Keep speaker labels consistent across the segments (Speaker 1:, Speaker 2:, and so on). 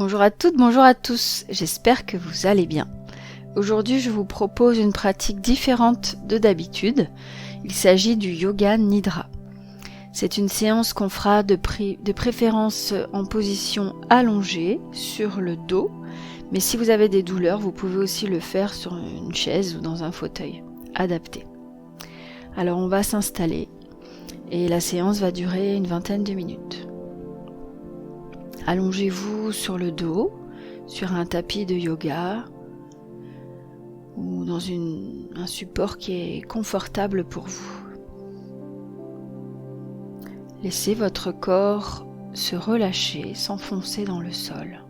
Speaker 1: Bonjour à toutes, bonjour à tous, j'espère que vous allez bien. Aujourd'hui, je vous propose une pratique différente de d'habitude. Il s'agit du Yoga Nidra. C'est une séance qu'on fera de préférence en position allongée sur le dos, mais si vous avez des douleurs, vous pouvez aussi le faire sur une chaise ou dans un fauteuil adapté. Alors on va s'installer et la séance va durer une vingtaine de minutes. Allongez-vous sur le dos, sur un tapis de yoga ou dans un support qui est confortable pour vous. Laissez votre corps se relâcher, s'enfoncer dans le sol.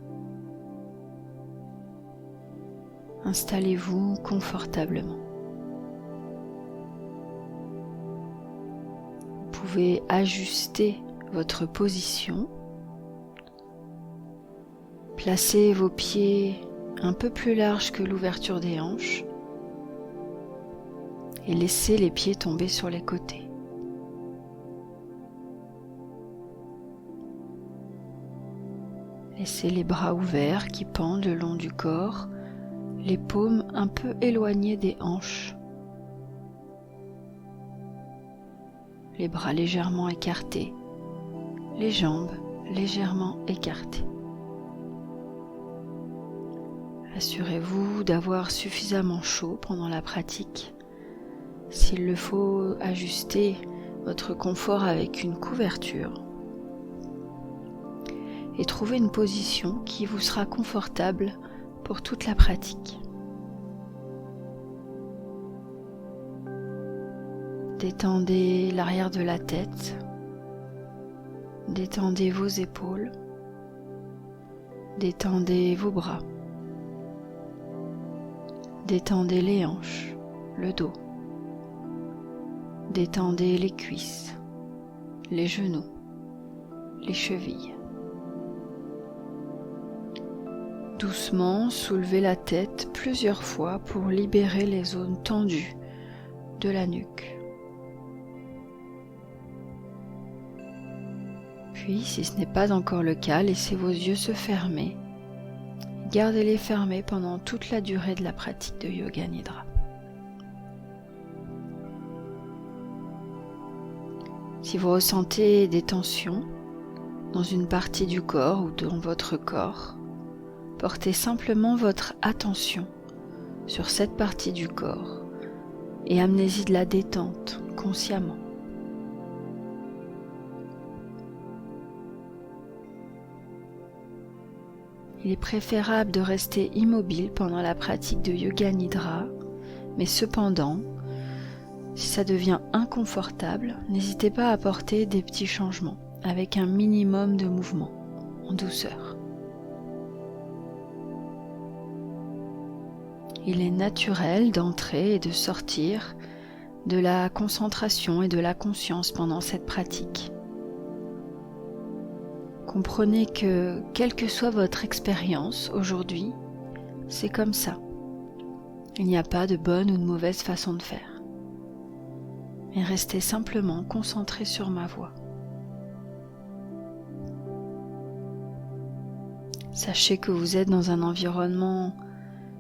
Speaker 1: Installez-vous confortablement. Vous pouvez ajuster votre position. Placez vos pieds un peu plus larges que l'ouverture des hanches et laissez les pieds tomber sur les côtés. Laissez les bras ouverts qui pendent le long du corps, les paumes un peu éloignées des hanches, les bras légèrement écartés, les jambes légèrement écartées. Assurez-vous d'avoir suffisamment chaud pendant la pratique. S'il le faut, ajustez votre confort avec une couverture et trouvez une position qui vous sera confortable pour toute la pratique. Détendez l'arrière de la tête, détendez vos épaules, détendez vos bras. Détendez les hanches, le dos. Détendez les cuisses, les genoux, les chevilles. Doucement, soulevez la tête plusieurs fois pour libérer les zones tendues de la nuque. Puis, si ce n'est pas encore le cas, laissez vos yeux se fermer. Gardez-les fermés pendant toute la durée de la pratique de Yoga Nidra. Si vous ressentez des tensions dans une partie du corps ou dans votre corps, portez simplement votre attention sur cette partie du corps et amenez-y de la détente consciemment. Il est préférable de rester immobile pendant la pratique de Yoga Nidra, mais cependant, si ça devient inconfortable, n'hésitez pas à apporter des petits changements avec un minimum de mouvement en douceur. Il est naturel d'entrer et de sortir de la concentration et de la conscience pendant cette pratique. Comprenez que, quelle que soit votre expérience aujourd'hui, c'est comme ça. Il n'y a pas de bonne ou de mauvaise façon de faire. Mais restez simplement concentré sur ma voix. Sachez que vous êtes dans un environnement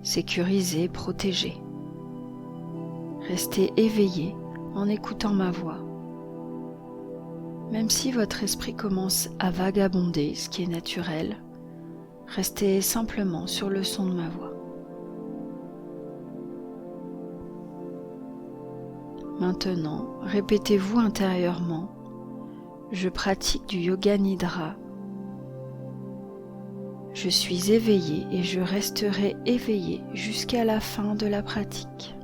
Speaker 1: sécurisé, protégé. Restez éveillé en écoutant ma voix. Même si votre esprit commence à vagabonder, ce qui est naturel, restez simplement sur le son de ma voix. Maintenant, répétez-vous intérieurement, je pratique du Yoga Nidra. Je suis éveillé et je resterai éveillé jusqu'à la fin de la pratique.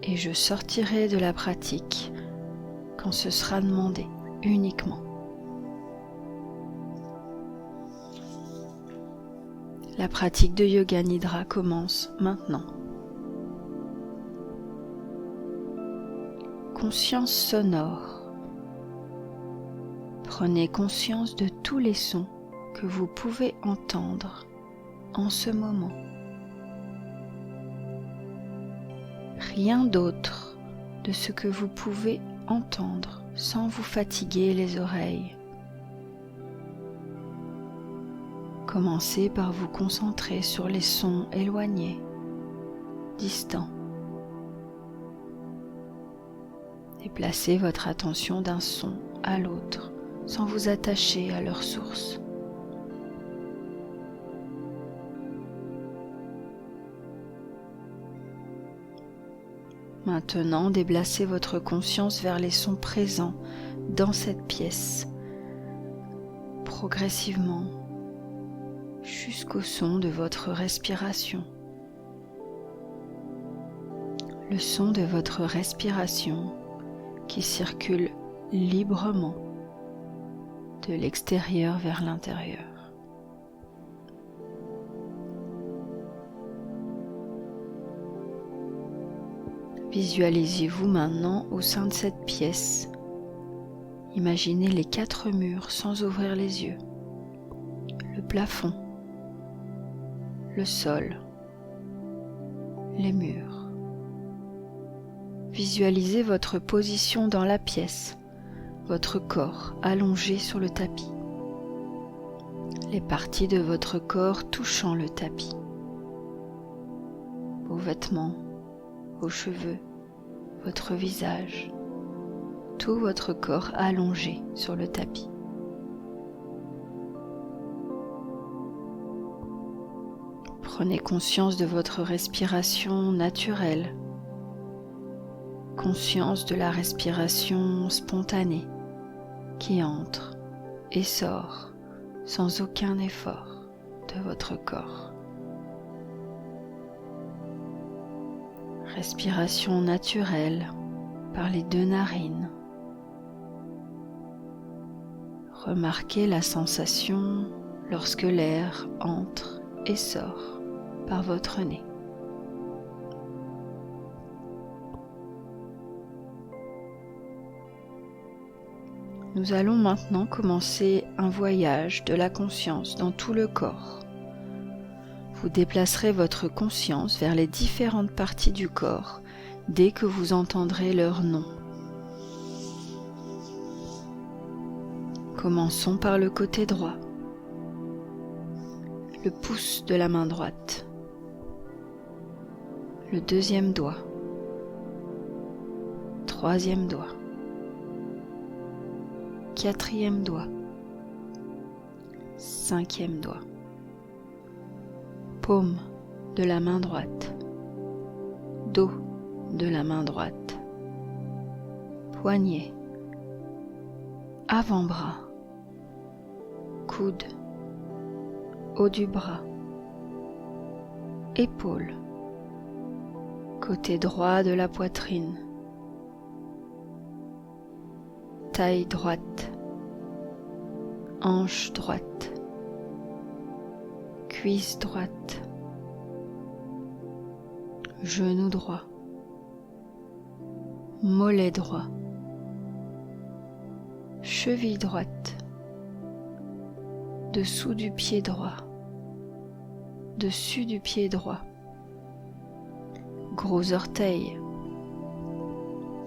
Speaker 1: Et je sortirai de la pratique quand ce sera demandé uniquement. La pratique de Yoga Nidra commence maintenant. Conscience sonore. Prenez conscience de tous les sons que vous pouvez entendre en ce moment. Rien d'autre de ce que vous pouvez entendre sans vous fatiguer les oreilles. Commencez par vous concentrer sur les sons éloignés, distants. Déplacez votre attention d'un son à l'autre sans vous attacher à leur source. Maintenant, déplacez votre conscience vers les sons présents dans cette pièce, progressivement, jusqu'au son de votre respiration. Le son de votre respiration qui circule librement de l'extérieur vers l'intérieur. Visualisez-vous maintenant au sein de cette pièce. Imaginez les 4 murs sans ouvrir les yeux, le plafond, le sol, les murs. Visualisez votre position dans la pièce, votre corps allongé sur le tapis, les parties de votre corps touchant le tapis, vos vêtements, vos cheveux, votre visage, tout votre corps allongé sur le tapis. Prenez conscience de votre respiration naturelle, conscience de la respiration spontanée qui entre et sort sans aucun effort de votre corps. Respiration naturelle par les 2 narines. Remarquez la sensation lorsque l'air entre et sort par votre nez. Nous allons maintenant commencer un voyage de la conscience dans tout le corps. Vous déplacerez votre conscience vers les différentes parties du corps dès que vous entendrez leur nom. Commençons par le côté droit, le pouce de la main droite, le 2e doigt, 3e doigt, 4e doigt, 5e doigt. Paume de la main droite, dos de la main droite, poignet, avant-bras, coude, haut du bras, épaule, côté droit de la poitrine, taille droite, hanche droite, cuisse droite, genou droit, mollet droit, cheville droite, dessous du pied droit, dessus du pied droit, gros orteil,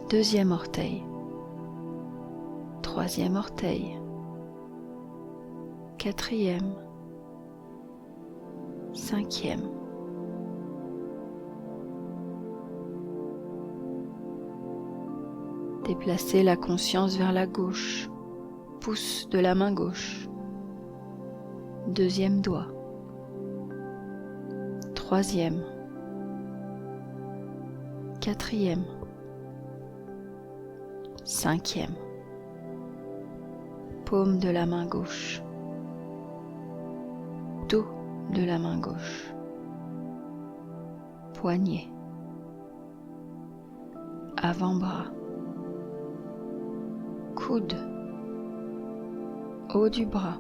Speaker 1: 2e orteil, 3e orteil, 4e, 5e. Déplacez la conscience vers la gauche, pouce de la main gauche, 2e doigt, 3e, 4e, 5e, paume de la main gauche, dos de la main gauche, poignet, avant-bras, coude, haut du bras,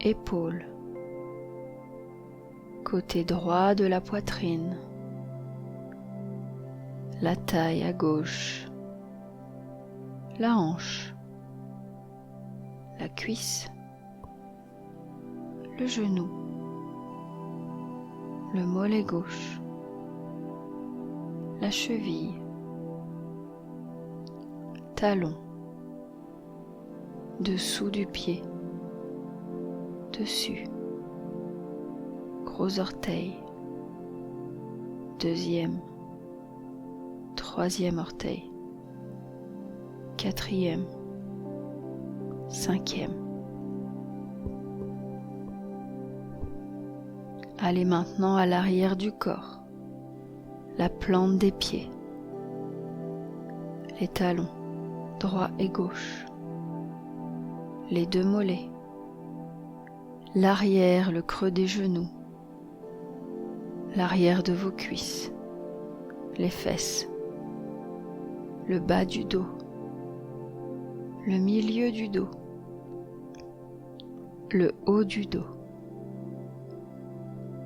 Speaker 1: épaule, côté droit de la poitrine, la taille à gauche, la hanche, la cuisse, le genou, le mollet gauche, la cheville, talon, dessous du pied, dessus, gros orteil, deuxième, troisième orteil, quatrième, cinquième. Allez maintenant à l'arrière du corps, la plante des pieds, les talons, droit et gauche, les deux mollets, l'arrière, le creux des genoux, l'arrière de vos cuisses, les fesses, le bas du dos, le milieu du dos, le haut du dos,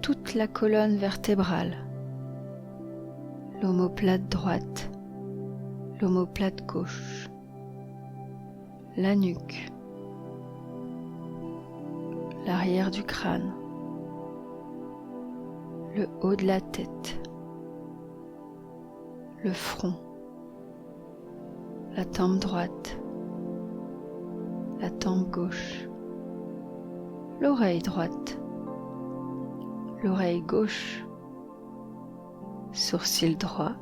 Speaker 1: toute la colonne vertébrale, l'omoplate droite, l'omoplate gauche, la nuque, l'arrière du crâne, le haut de la tête, le front, la tempe droite, la tempe gauche, l'oreille droite, l'oreille gauche, sourcil droit,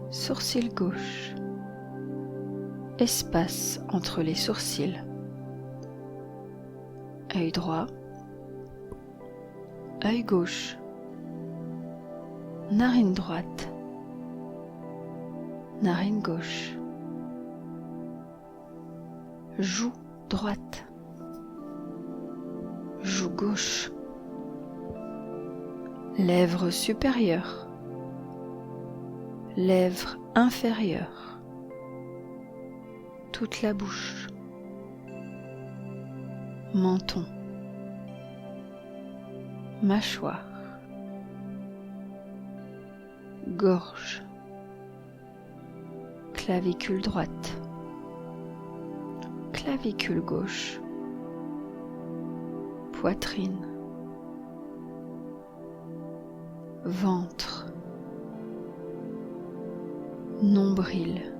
Speaker 1: sourcil gauche, espace entre les sourcils, œil droit, œil gauche, narine droite, narine gauche, joue droite, joue gauche, lèvres supérieures, lèvres inférieures, toute la bouche, menton, mâchoire, gorge, clavicule droite, clavicule gauche, poitrine, ventre, nombril,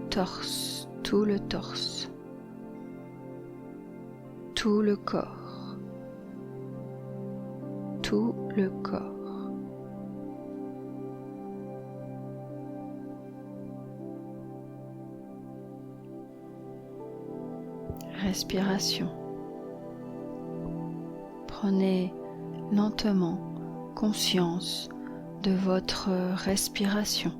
Speaker 1: torse, tout le torse, tout le corps, tout le corps. Respiration. Prenez lentement conscience de votre respiration.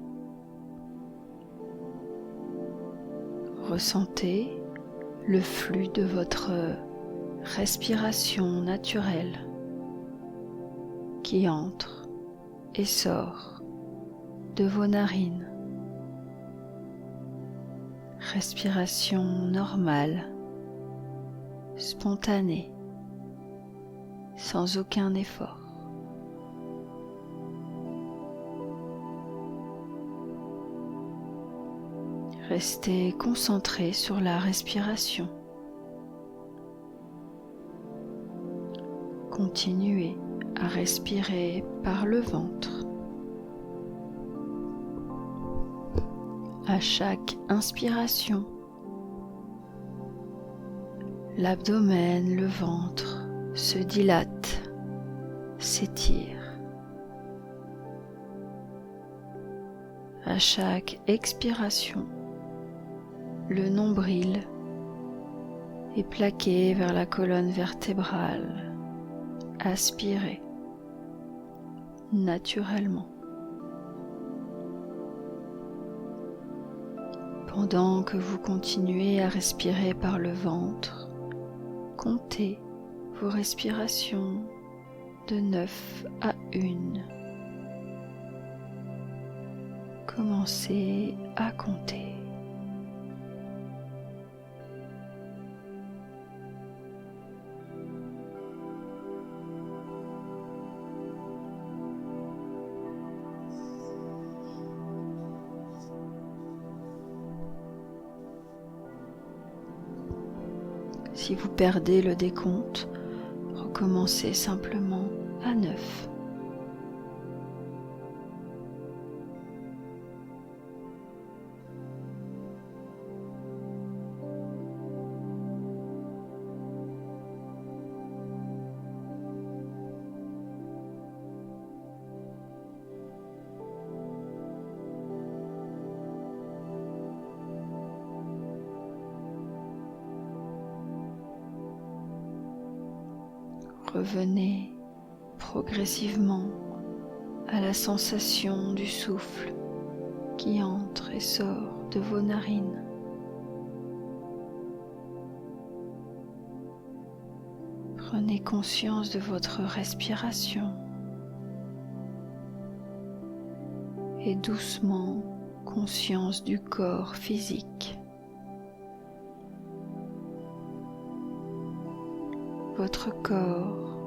Speaker 1: Ressentez le flux de votre respiration naturelle qui entre et sort de vos narines. Respiration normale, spontanée, sans aucun effort. Restez concentré sur la respiration. Continuez à respirer par le ventre. À chaque inspiration, l'abdomen, le ventre se dilatent, s'étirent. À chaque expiration, le nombril est plaqué vers la colonne vertébrale, aspiré naturellement. Pendant que vous continuez à respirer par le ventre, comptez vos respirations de 9 à 1. Commencez à compter. Si vous perdez le décompte, recommencez simplement à 9. Revenez progressivement à la sensation du souffle qui entre et sort de vos narines. Prenez conscience de votre respiration et doucement conscience du corps physique. Votre corps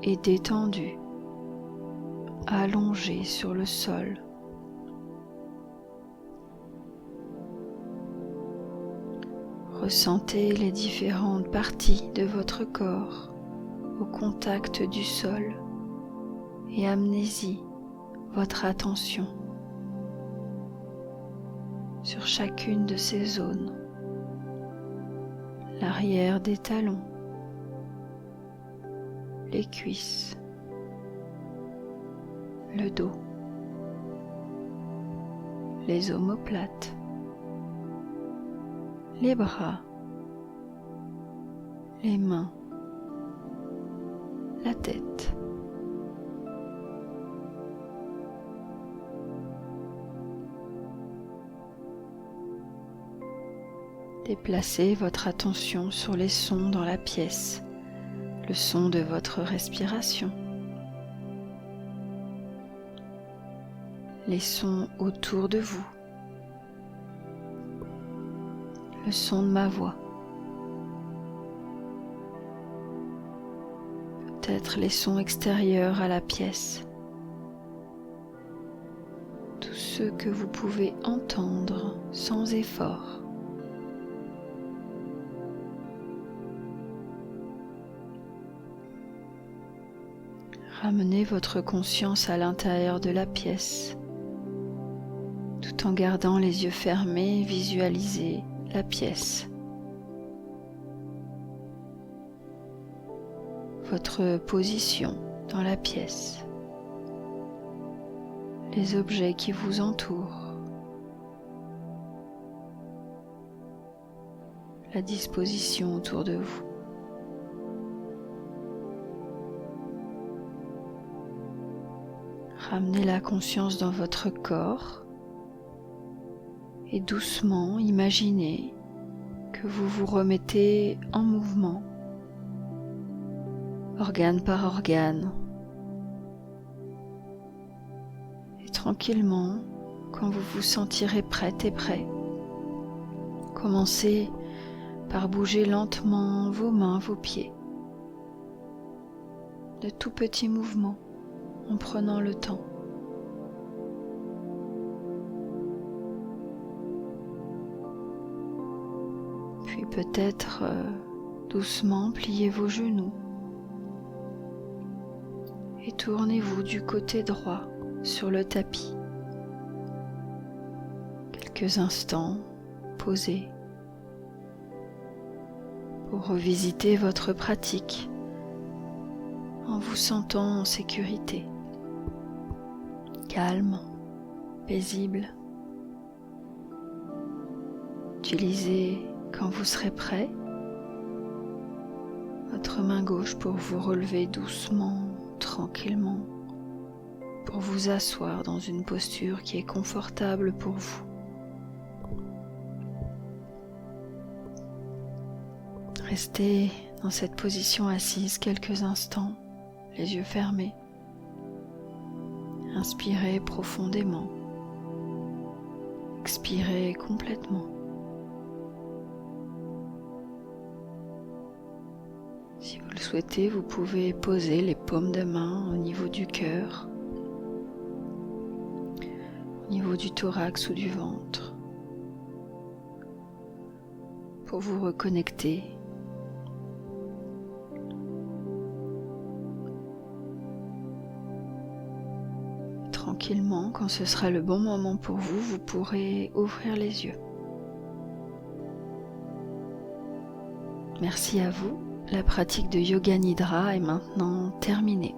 Speaker 1: est détendu, allongé sur le sol. Ressentez les différentes parties de votre corps au contact du sol et amenez-y votre attention sur chacune de ces zones. L'arrière des talons, les cuisses, le dos, les omoplates, les bras, les mains, la tête. Déplacez votre attention sur les sons dans la pièce, le son de votre respiration, les sons autour de vous, le son de ma voix, peut-être les sons extérieurs à la pièce, tous ceux que vous pouvez entendre sans effort. Ramenez votre conscience à l'intérieur de la pièce. Tout en gardant les yeux fermés, visualisez la pièce. Votre position dans la pièce. Les objets qui vous entourent. La disposition autour de vous. Ramenez la conscience dans votre corps et doucement imaginez que vous vous remettez en mouvement, organe par organe. Et tranquillement, quand vous vous sentirez prête et prêt, commencez par bouger lentement vos mains, vos pieds. De tout petits mouvements. En prenant le temps. Puis peut-être doucement pliez vos genoux et tournez-vous du côté droit sur le tapis. Quelques instants posés pour revisiter votre pratique en vous sentant en sécurité. Calme, paisible. Utilisez, quand vous serez prêt, votre main gauche pour vous relever doucement, tranquillement, pour vous asseoir dans une posture qui est confortable pour vous. Restez dans cette position assise quelques instants, les yeux fermés. Inspirez profondément, expirez complètement. Si vous le souhaitez, vous pouvez poser les paumes de main au niveau du cœur, au niveau du thorax ou du ventre, pour vous reconnecter. Tranquillement, quand ce sera le bon moment pour vous, vous pourrez ouvrir les yeux. Merci à vous. La pratique de Yoga Nidra est maintenant terminée.